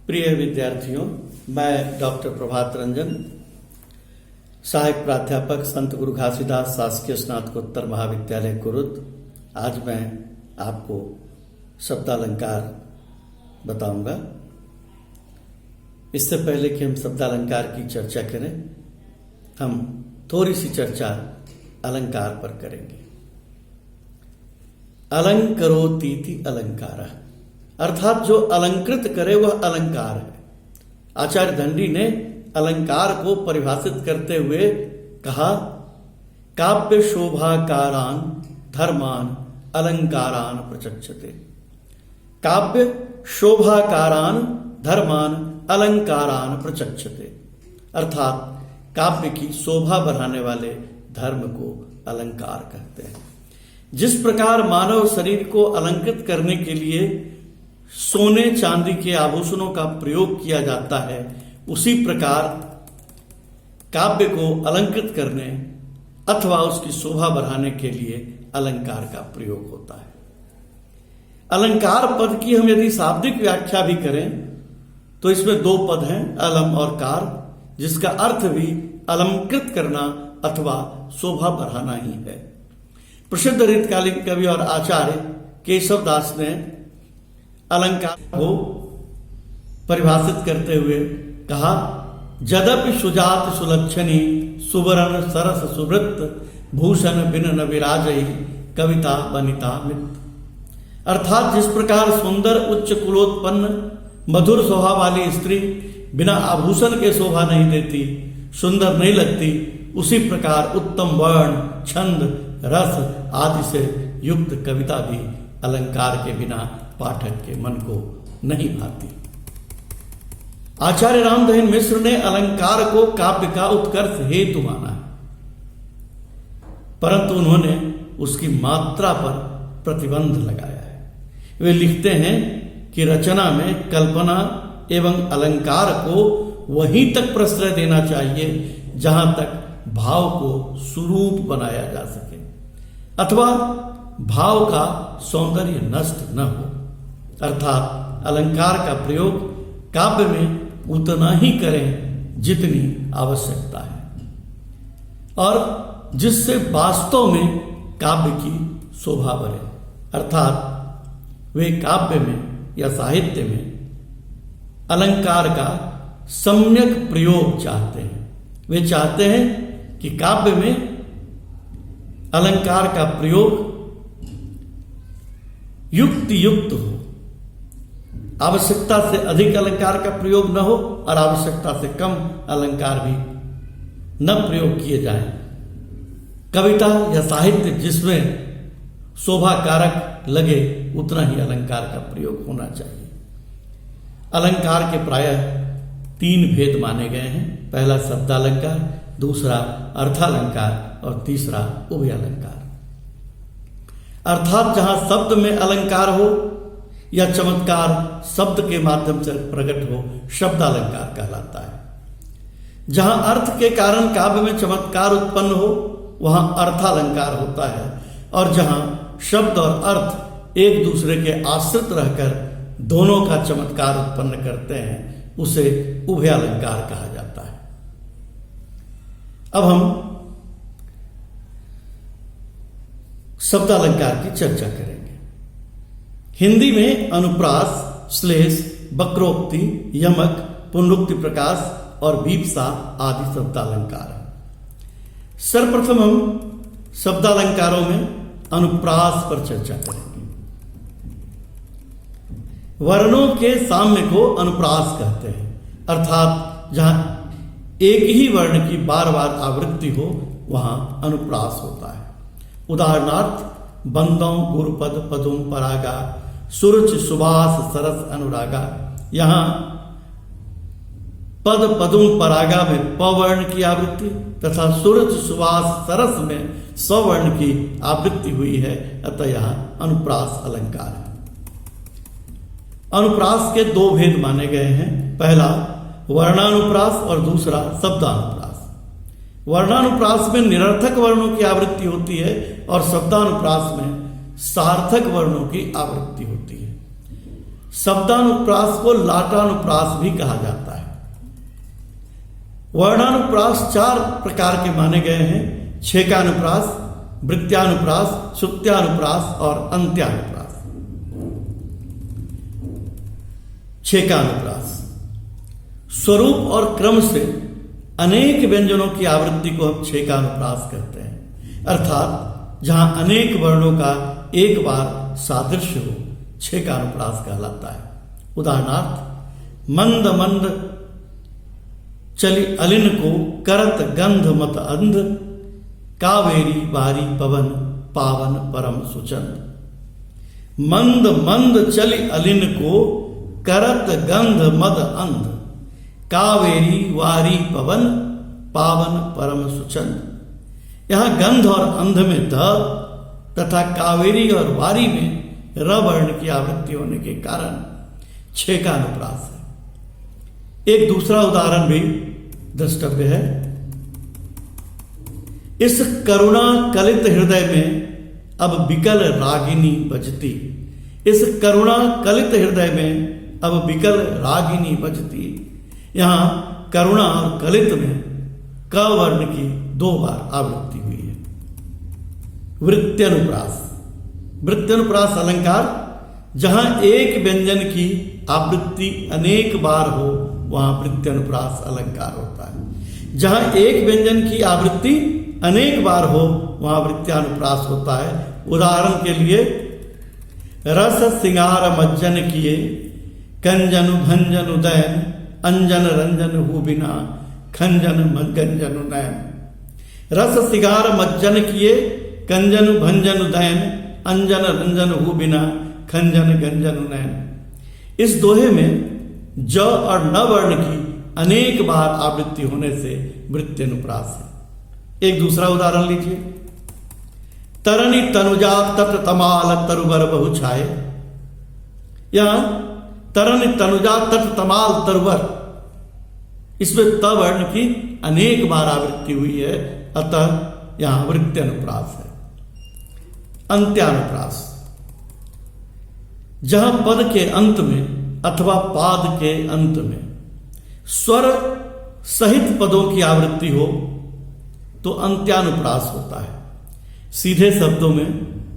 प्रिय विद्यार्थियों, मैं डॉक्टर प्रभात रंजन, सहायक प्राध्यापक संत गुरु घासीदास शासकीय स्नातकोत्तर महाविद्यालय कुरुद। आज मैं आपको शब्दालंकार बताऊंगा। इससे पहले कि हम शब्दालंकार की चर्चा करें, हम थोड़ी सी चर्चा अलंकार पर करेंगे। अलंकरोतीति अलंकारः, अर्थात जो अलंकृत करे वह अलंकार है। आचार्य दंडी ने अलंकार को परिभाषित करते हुए कहा, काव्य शोभाकारान धर्मान अलंकारान प्रचक्षते। काव्य शोभाकारान धर्मान अलंकारान प्रचक्षते, अर्थात काव्य की शोभा बढ़ाने वाले धर्म को अलंकार कहते हैं। जिस प्रकार मानव शरीर को अलंकृत करने के लिए सोने चांदी के आभूषणों का प्रयोग किया जाता है, उसी प्रकार काव्य को अलंकृत करने अथवा उसकी शोभा बढ़ाने के लिए अलंकार का प्रयोग होता है। अलंकार पद की हम यदि शाब्दिक व्याख्या भी करें तो इसमें दो पद हैं, अलम और कार, जिसका अर्थ भी अलंकृत करना अथवा शोभा बढ़ाना ही है। प्रसिद्ध रीतकालीन कवि और आचार्य केशवदास ने अलंकार को परिभाषित करते हुए कहा, जदपि सुजात सुलक्षणी सुवर्ण सरस सुवृत्त भूषण बिन न विराजई कविता बनिता मित। अर्थात जिस प्रकार सुंदर उच्च कुलोत्पन्न मधुर स्वभाव वाली स्त्री बिना आभूषण के शोभा नहीं देती, सुंदर नहीं लगती, उसी प्रकार उत्तम वर्ण छंद रस आदि से युक्त कविता भी अलंकार के बिना पाठक के मन को नहीं भाती। आचार्य रामदहिन मिश्र ने अलंकार को काव्य का उत्कर्ष हेतु माना है, परंतु उन्होंने उसकी मात्रा पर प्रतिबंध लगाया है। वे लिखते हैं कि रचना में कल्पना एवं अलंकार को वहीं तक प्रश्रय देना चाहिए जहां तक भाव को सुरूप बनाया जा सके अथवा भाव का सौंदर्य नष्ट न हो। अर्थात अलंकार का प्रयोग काव्य में उतना ही करें जितनी आवश्यकता है और जिससे वास्तव में काव्य की शोभा बढ़े। अर्थात वे काव्य में या साहित्य में अलंकार का सम्यक प्रयोग चाहते हैं। वे चाहते हैं कि काव्य में अलंकार का प्रयोग युक्त हो, आवश्यकता से अधिक अलंकार का प्रयोग न हो और आवश्यकता से कम अलंकार भी न प्रयोग किए जाएं। कविता या साहित्य जिसमें शोभा कारक लगे उतना ही अलंकार का प्रयोग होना चाहिए। अलंकार के प्रायः तीन भेद माने गए हैं। पहला शब्दालंकार, दूसरा अर्थालंकार और तीसरा उभयालंकार। अर्थात जहां शब्द में अलंकार हो या चमत्कार शब्द के माध्यम से प्रकट हो, शब्दालंकार कहलाता है। जहां अर्थ के कारण काव्य में चमत्कार उत्पन्न हो, वहां अर्थालंकार होता है, और जहां शब्द और अर्थ एक दूसरे के आश्रित रहकर दोनों का चमत्कार उत्पन्न करते हैं, उसे उभयालंकार कहा जाता है। अब हम शब्दालंकार की चर्चा करेंगे। हिंदी में अनुप्रास, श्लेष, वक्रोक्ति, यमक, पुनरुक्ति प्रकाश और वीप्सा आदि शब्दालंकार हैं। सर्वप्रथम हम शब्दालंकारों में अनुप्रास पर चर्चा करेंगे। वर्णों के साम्य को अनुप्रास कहते हैं, अर्थात जहां एक ही वर्ण की बार बार आवृत्ति हो वहां अनुप्रास होता है। उदाहरणार्थ, बंदों गुरुपद पदुम परागा सुरुच सुबास सरस अनुरागा। यहां पद पदुम परागा में पवर्ण की आवृत्ति तथा सुरुच सुबास सरस में स्वर्ण की आवृत्ति हुई है, अतः यहां अनुप्रास अलंकार है। अनुप्रास के दो भेद माने गए हैं। पहला वर्णानुप्रास और दूसरा शब्दानुप्रास। वर्णानुप्रास में निरर्थक वर्णों की आवृत्ति होती है और शब्दानुप्रास में सार्थक वर्णों की आवृत्ति होती है। शब्दानुप्रास को लाटानुप्रास भी कहा जाता है। वर्णानुप्रास 4 प्रकार के माने गए हैं: छेकानुप्रास, वृत्त्यानुप्रास, सुत्त्यानुप्रास और अंत्यानुप्रास। छेकानुप्रास स्वरूप और क्रम से अनेक व्यंजनों की आवृत्ति को हम छेकानुप्रास कहते हैं, अर्थात जहां अनेक वर्णों का एक बार सादृश्य हो, छेकानुप्रास कहलाता है। उदाहरणार्थ, मंद मंद चली अलिन को करत गंध मत अंध, कावेरी बारी पवन पावन परम सुचंद। मंद मंद चली अलिन को करत गंध मद अंध, कावेरी वारी पवन पावन परम सुचंद। यहां गंध और अंध में ध तथा कावेरी और वारी में र वर्ण की आवृत्ति होने के कारण छेकानुप्रास है। एक दूसरा उदाहरण भी द्रष्टव्य है। इस करुणा कलित हृदय में अब बिकल रागिनी बजती। इस करुणा कलित हृदय में अब बिकल रागिनी बजती। यहां करुणा और कलित में क वर्ण की 2 बार आवृत्ति हुई है। वृत्त्यनुप्रास, वृत्त्यनुप्रास अलंकार जहां एक व्यंजन की आवृत्ति अनेक बार हो, वहां वृत्त्यनुप्रास अलंकार होता है। जहां एक व्यंजन की आवृत्ति अनेक बार हो, वहां वृत्त्यानुप्रास होता है। उदाहरण के लिए, रस सिंगार मज्जन किए, कंजन भंजन उदयन, अंजन रंजन हु बिना, खंजन गंजन नयन। रस सिंगार मज्जन किए, कंजन भंजन उदयन, अंजन रंजन हु बिना, खंजन गंजन नयन। इस दोहे में ज और न वर्ण की अनेक बार आवृत्ति होने से वृत्त्यनुप्रास है। एक दूसरा उदाहरण लीजिए। तरणी तनुजा तट तमाल तरुवर बहु छाए। यहां तरणी तनुजा तट तमाल तरुवर, इसमें त वर्ण की अनेक बार आवृत्ति हुई है, अतः यहां वृत्त्यनुप्रास है। अंत्यानुप्रास जहां पद के अंत में अथवा पाद के अंत में स्वर सहित पदों की आवृत्ति हो तो अंत्यानुप्रास होता है। सीधे शब्दों में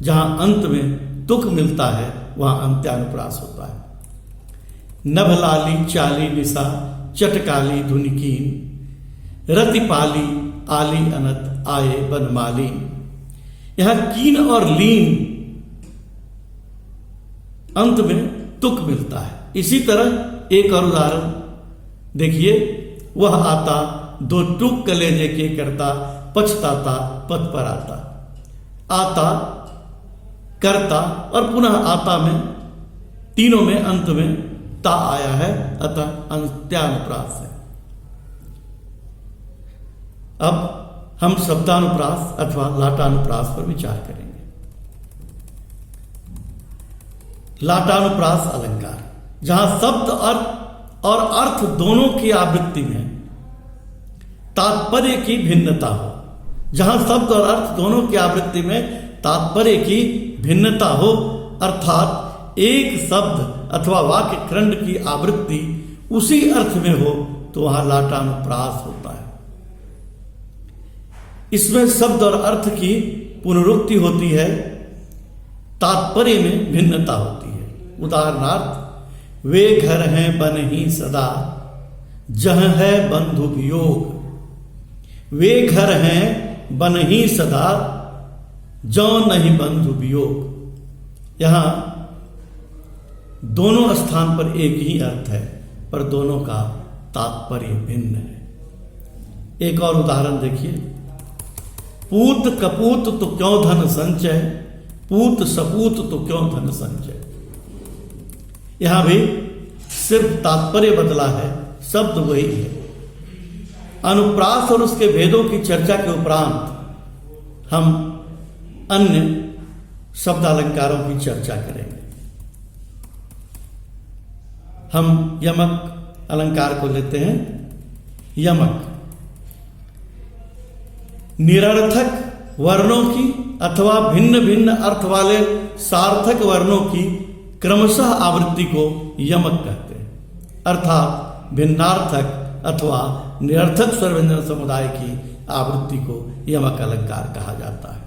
जहां अंत में तुक मिलता है, वहां अंत्यानुप्रास होता है। नभलाली चाली निशा चटकाली धुनिकीन, रतिपाली आली अनत आए बनमाली। यहां कीन और लीन अंत में तुक मिलता है। इसी तरह एक और उदाहरण देखिए। वह आता 2 टूक कलेजे के करता, पछताता पथ पर आता। आता, करता और पुनः आता में तीनों में अंत में ता आया है, अतः अंत्यानुप्रास है। अब हम शब्दानुप्रास अथवा लाटानुप्रास पर विचार करेंगे। लाटानुप्रास अलंकार जहां शब्द और अर्थ दोनों की आवृत्ति में तात्पर्य की भिन्नता हो। जहां शब्द और अर्थ दोनों की आवृत्ति में तात्पर्य की भिन्नता हो, अर्थात एक शब्द अथवा वाक्य खंड की आवृत्ति उसी अर्थ में हो, तो वहां लाटानुप्रास होता है। इसमें शब्द और अर्थ की पुनरुक्ति होती है, तात्पर्य में भिन्नता होती है। उदाहरणार्थ, वे घर हैं बन ही सदा, जह है बंधु वियोग। वे घर हैं बन ही सदा, जो नहीं बंधु वियोग। यहां दोनों स्थान पर एक ही अर्थ है, पर दोनों का तात्पर्य भिन्न है। एक और उदाहरण देखिए। पूत कपूत तो क्यों धन संचय, पूत सपूत तो क्यों धन संचय। यहां भी सिर्फ तात्पर्य बदला है, शब्द वही है। अनुप्रास और उसके भेदों की चर्चा के उपरांत हम अन्य शब्दालंकारों की चर्चा करेंगे। हम यमक अलंकार को लेते हैं। यमक निरर्थक वर्णों की अथवा भिन्न भिन्न अर्थ वाले सार्थक वर्णों की क्रमशः आवृत्ति को यमक कहते हैं, अर्थात भिन्नार्थक अथवा निरर्थक स्वर व्यंजन समुदाय की आवृत्ति को यमक अलंकार कहा जाता है।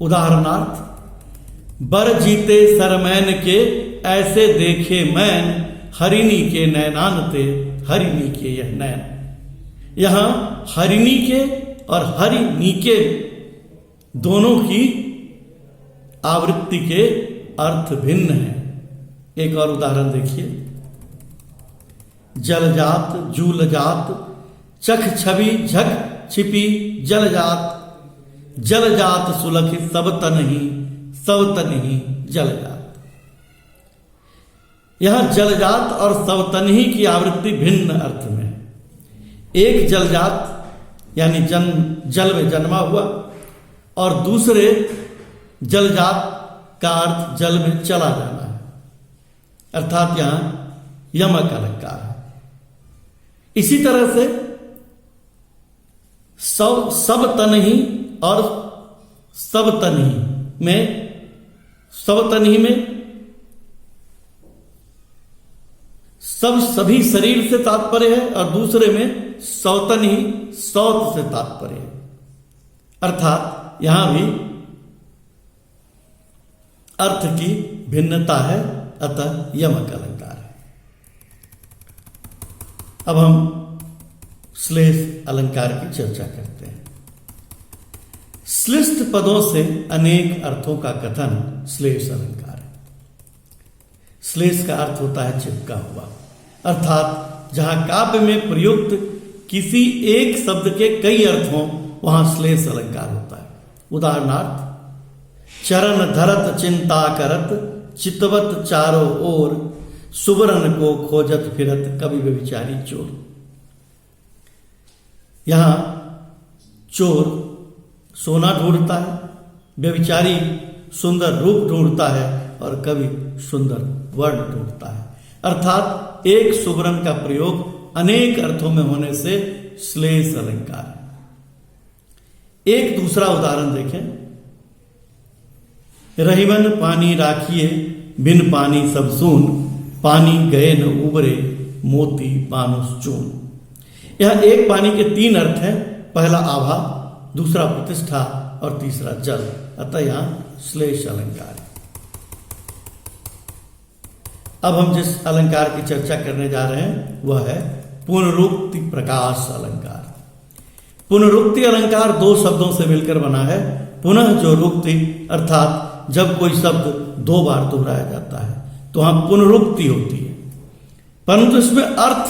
उदाहरणार्थ, बर जीते सरमैन के ऐसे देखे मैन, हरिणी के नैनान ते हरिणी के यह नैन। यहां हरिणी के और हरिणी के दोनों की आवृत्ति के अर्थ भिन्न हैं। एक और उदाहरण देखिए, जलजात जूलजात चख छवि झक छिपी जलजात, जलजात सुलखित सब तन ही जलजात। यहां जलजात और सबतनही की आवृत्ति भिन्न अर्थ में है। एक जलजात यानी जल में जन्मा हुआ और दूसरे जलजात का अर्थ जल में चला जाना है, अर्थात यहां यमक अलंकार है। इसी तरह से सब तनही और सब तनही में सब सभी शरीर से तात्पर्य है और दूसरे में सौतन ही सौत से तात्पर्य है, अर्थात यहां भी अर्थ की भिन्नता है, अतः यमक अलंकार है। अब हम श्लेष अलंकार की चर्चा करते हैं। श्लिष्ट पदों से अनेक अर्थों का कथन श्लेष अलंकार है। श्लेष का अर्थ होता है चिपका हुआ, अर्थात जहां काव्य में प्रयुक्त किसी एक शब्द के कई अर्थ हों वहां श्लेष अलंकार होता है। उदाहरणार्थ, चरण धरत चिंता करत चितवत चारों ओर, सुवर्ण को खोजत फिरत कवि व्यभिचारी चोर। यहां चोर सोना ढूंढता है, व्यभिचारी सुंदर रूप ढूंढता है और कवि सुंदर वर्ण ढूंढता है, अर्थात एक सुवर्ण का प्रयोग अनेक अर्थों में होने से श्लेष अलंकार है। एक दूसरा उदाहरण देखें, रहीवन पानी राखिए बिन पानी सब सून, पानी गए न उबरे मोती मानुष चून। यह एक पानी के तीन अर्थ हैं, पहला आभा, दूसरा प्रतिष्ठा और तीसरा जल, अतः यहां श्लेष अलंकार है। अब हम जिस अलंकार की चर्चा करने जा रहे हैं वह है पुनरुक्ति प्रकाश अलंकार। पुनरुक्ति अलंकार दो शब्दों से मिलकर बना है। पुनः जो रुक्ति अर्थात जब कोई शब्द दो बार दोहराया जाता है तो वहां पुनरुक्ति होती है, परंतु इसमें अर्थ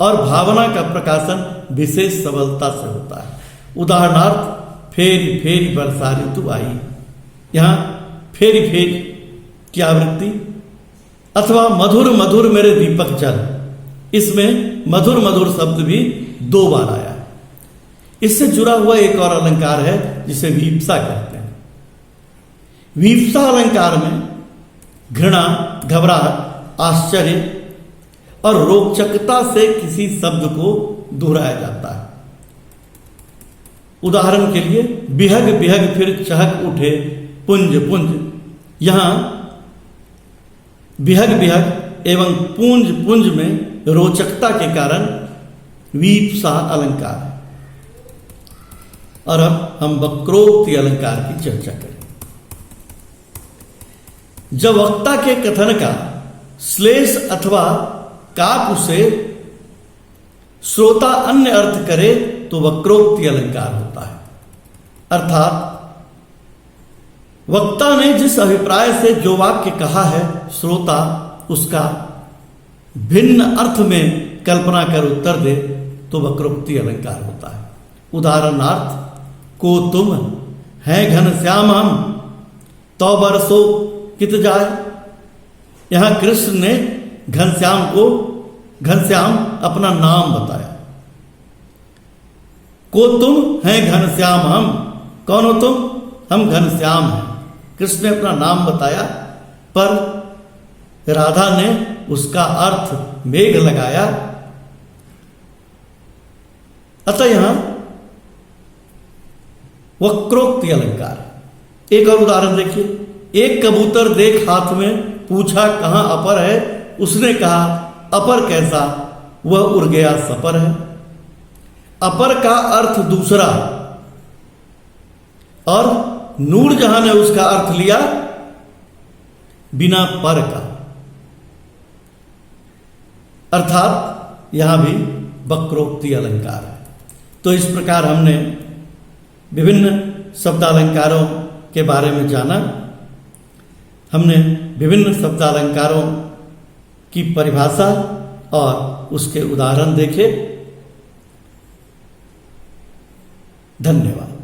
और भावना का प्रकाशन विशेष सबलता से होता है। उदाहरणार्थ, फेरी फेरी बरसा ऋतु आई। यहां फेरी फेरी की आवृत्ति, अथवा मधुर मधुर मेरे दीपक जल, इसमें मधुर मधुर शब्द भी दो बार आया है। इससे जुड़ा हुआ एक और अलंकार है जिसे वीप्सा कहते हैं। वीप्सा अलंकार में घृणा, घबराहट, आश्चर्य और रोचकता से किसी शब्द को दोहराया जाता है। उदाहरण के लिए, बिहग बिहग फिर चहक उठे पुंज पुंज। यहां बिहग बिहग एवं पुंज पुंज में रोचकता के कारण वीप्सा अलंकार है। और अब हम वक्रोक्ति अलंकार की चर्चा करें। जब वक्ता के कथन का श्लेष अथवा काक से श्रोता अन्य अर्थ करे तो वक्रोक्ति अलंकार होता है, अर्थात वक्ता ने जिस अभिप्राय से जो वाक्य कहा है, श्रोता उसका भिन्न अर्थ में कल्पना कर उत्तर दे तो वक्रोक्ति अलंकार होता है। उदाहरणार्थ, को तुम है घनश्याम हम तो बरसो कित जाए। यहां कृष्ण ने घनश्याम अपना नाम बताया। को तुम है घनश्याम हम, कौन हो तुम? हम घनश्याम हैं। कृष्ण ने अपना नाम बताया, पर राधा ने उसका अर्थ मेघ लगाया। अतः यहां वक्रोक्ति अलंकार। एक और उदाहरण देखिए, एक कबूतर देख हाथ में पूछा कहाँ अपर है, उसने कहा अपर कैसा, वह उड़ गया सपर है। अपर का अर्थ दूसरा और नूरजहां ने उसका अर्थ लिया बिना पर का, अर्थात यहां भी वक्रोक्ति अलंकार है। तो इस प्रकार हमने विभिन्न शब्दालंकारों के बारे में जाना। हमने विभिन्न शब्दालंकारों की परिभाषा और उसके उदाहरण देखे। धन्यवाद।